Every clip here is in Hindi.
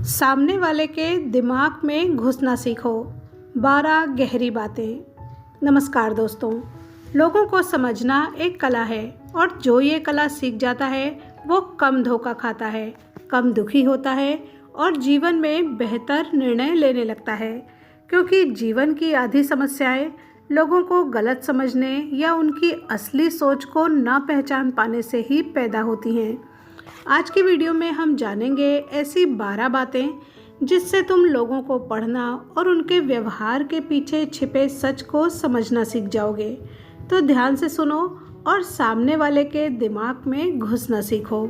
सामने वाले के दिमाग में घुसना सीखो। 12 गहरी बातें। नमस्कार दोस्तों, लोगों को समझना एक कला है और जो ये कला सीख जाता है वो कम धोखा खाता है, कम दुखी होता है और जीवन में बेहतर निर्णय लेने लगता है। क्योंकि जीवन की आधी समस्याएं लोगों को गलत समझने या उनकी असली सोच को ना पहचान पाने से ही पैदा होती हैं। आज की वीडियो में हम जानेंगे ऐसी 12 बातें जिससे तुम लोगों को पढ़ना और उनके व्यवहार के पीछे छिपे सच को समझना सीख जाओगे। तो ध्यान से सुनो और सामने वाले के दिमाग में घुसना सीखो।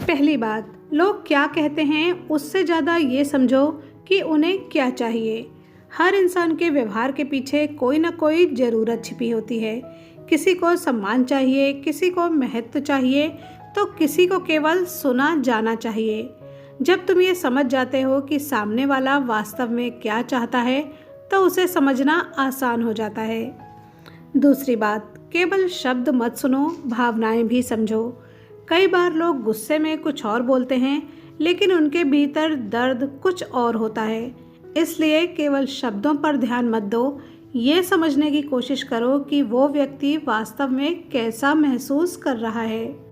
पहली बात, लोग क्या कहते हैं उससे ज़्यादा ये समझो कि उन्हें क्या चाहिए। हर इंसान के व्यवहार के पीछे कोई ना कोई ज़रूरत छिपी होती है। किसी को सम्मान चाहिए, किसी को महत्व चाहिए, तो किसी को केवल सुना जाना चाहिए। जब तुम ये समझ जाते हो कि सामने वाला वास्तव में क्या चाहता है तो उसे समझना आसान हो जाता है। दूसरी बात, केवल शब्द मत सुनो, भावनाएं भी समझो। कई बार लोग गुस्से में कुछ और बोलते हैं लेकिन उनके भीतर दर्द कुछ और होता है। इसलिए केवल शब्दों पर ध्यान मत दो, ये समझने की कोशिश करो कि वो व्यक्ति वास्तव में कैसा महसूस कर रहा है।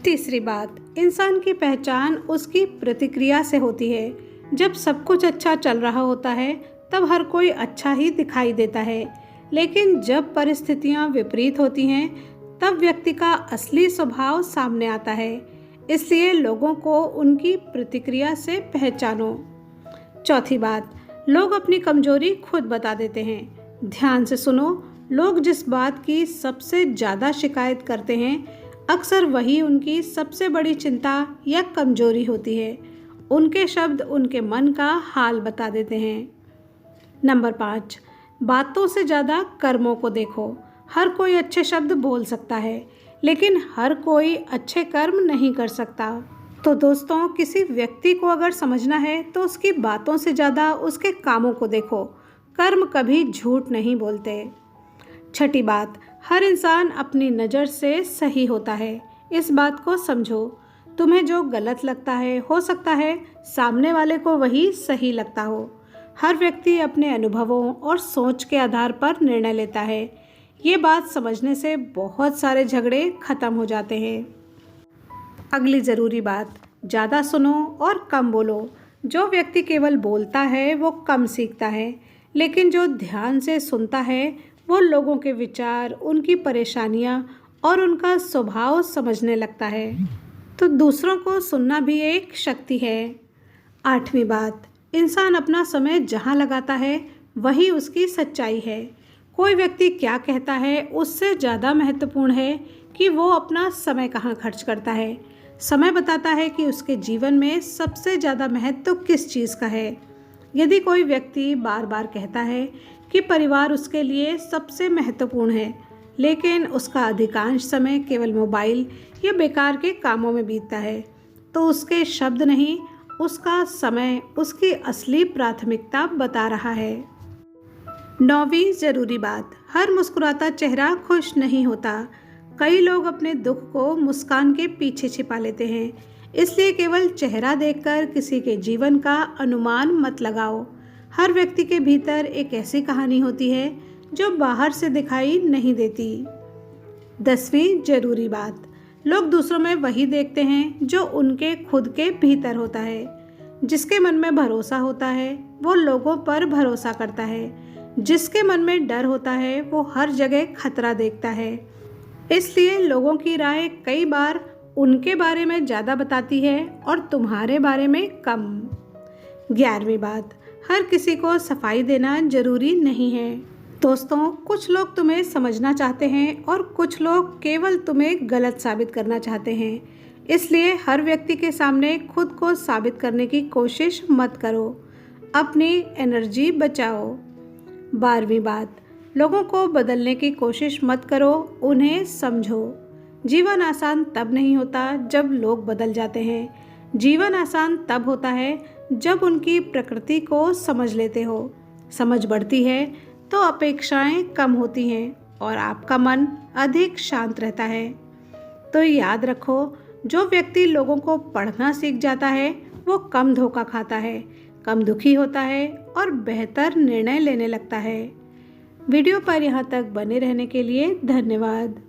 तीसरी बात, इंसान की पहचान उसकी प्रतिक्रिया से होती है। जब सब कुछ अच्छा चल रहा होता है तब हर कोई अच्छा ही दिखाई देता है, लेकिन जब परिस्थितियां विपरीत होती हैं तब व्यक्ति का असली स्वभाव सामने आता है। इसलिए लोगों को उनकी प्रतिक्रिया से पहचानो। चौथी बात, लोग अपनी कमजोरी खुद बता देते हैं। ध्यान से सुनो, लोग जिस बात की सबसे ज़्यादा शिकायत करते हैं अक्सर वही उनकी सबसे बड़ी चिंता या कमजोरी होती है। उनके शब्द उनके मन का हाल बता देते हैं। नंबर 5, बातों से ज़्यादा कर्मों को देखो। हर कोई अच्छे शब्द बोल सकता है लेकिन हर कोई अच्छे कर्म नहीं कर सकता। तो दोस्तों, किसी व्यक्ति को अगर समझना है तो उसकी बातों से ज़्यादा उसके कामों को देखो। कर्म कभी झूठ नहीं बोलते। छठी बात, हर इंसान अपनी नज़र से सही होता है। इस बात को समझो। तुम्हें जो गलत लगता है हो सकता है सामने वाले को वही सही लगता हो। हर व्यक्ति अपने अनुभवों और सोच के आधार पर निर्णय लेता है। ये बात समझने से बहुत सारे झगड़े खत्म हो जाते हैं। अगली ज़रूरी बात, ज़्यादा सुनो और कम बोलो। जो व्यक्ति केवल बोलता है वो कम सीखता है, लेकिन जो ध्यान से सुनता है वो लोगों के विचार, उनकी परेशानियां और उनका स्वभाव समझने लगता है। तो दूसरों को सुनना भी एक शक्ति है। 8वीं बात, इंसान अपना समय जहां लगाता है वही उसकी सच्चाई है। कोई व्यक्ति क्या कहता है उससे ज़्यादा महत्वपूर्ण है कि वो अपना समय कहाँ खर्च करता है। समय बताता है कि उसके जीवन में सबसे ज़्यादा महत्व किस चीज़ का है। यदि कोई व्यक्ति बार बार कहता है कि परिवार उसके लिए सबसे महत्वपूर्ण है, लेकिन उसका अधिकांश समय केवल मोबाइल या बेकार के कामों में बीतता है, तो उसके शब्द नहीं, उसका समय उसकी असली प्राथमिकता बता रहा है। 9वीं ज़रूरी बात, हर मुस्कुराता चेहरा खुश नहीं होता। कई लोग अपने दुख को मुस्कान के पीछे छिपा लेते हैं। इसलिए केवल चेहरा देखकर किसी के जीवन का अनुमान मत लगाओ। हर व्यक्ति के भीतर एक ऐसी कहानी होती है जो बाहर से दिखाई नहीं देती। 10वीं ज़रूरी बात, लोग दूसरों में वही देखते हैं जो उनके खुद के भीतर होता है। जिसके मन में भरोसा होता है वो लोगों पर भरोसा करता है। जिसके मन में डर होता है वो हर जगह खतरा देखता है। इसलिए लोगों की राय कई बार उनके बारे में ज़्यादा बताती है और तुम्हारे बारे में कम। 11वीं बात, हर किसी को सफाई देना जरूरी नहीं है। दोस्तों, कुछ लोग तुम्हें समझना चाहते हैं और कुछ लोग केवल तुम्हें गलत साबित करना चाहते हैं। इसलिए हर व्यक्ति के सामने खुद को साबित करने की कोशिश मत करो। अपनी एनर्जी बचाओ। 12वीं बात, लोगों को बदलने की कोशिश मत करो, उन्हें समझो। जीवन आसान तब नहीं होता जब लोग बदल जाते हैं। जीवन आसान तब होता है जब उनकी प्रकृति को समझ लेते हो। समझ बढ़ती है तो अपेक्षाएं कम होती हैं और आपका मन अधिक शांत रहता है। तो याद रखो, जो व्यक्ति लोगों को पढ़ना सीख जाता है वो कम धोखा खाता है, कम दुखी होता है और बेहतर निर्णय लेने लगता है। वीडियो पर यहाँ तक बने रहने के लिए धन्यवाद।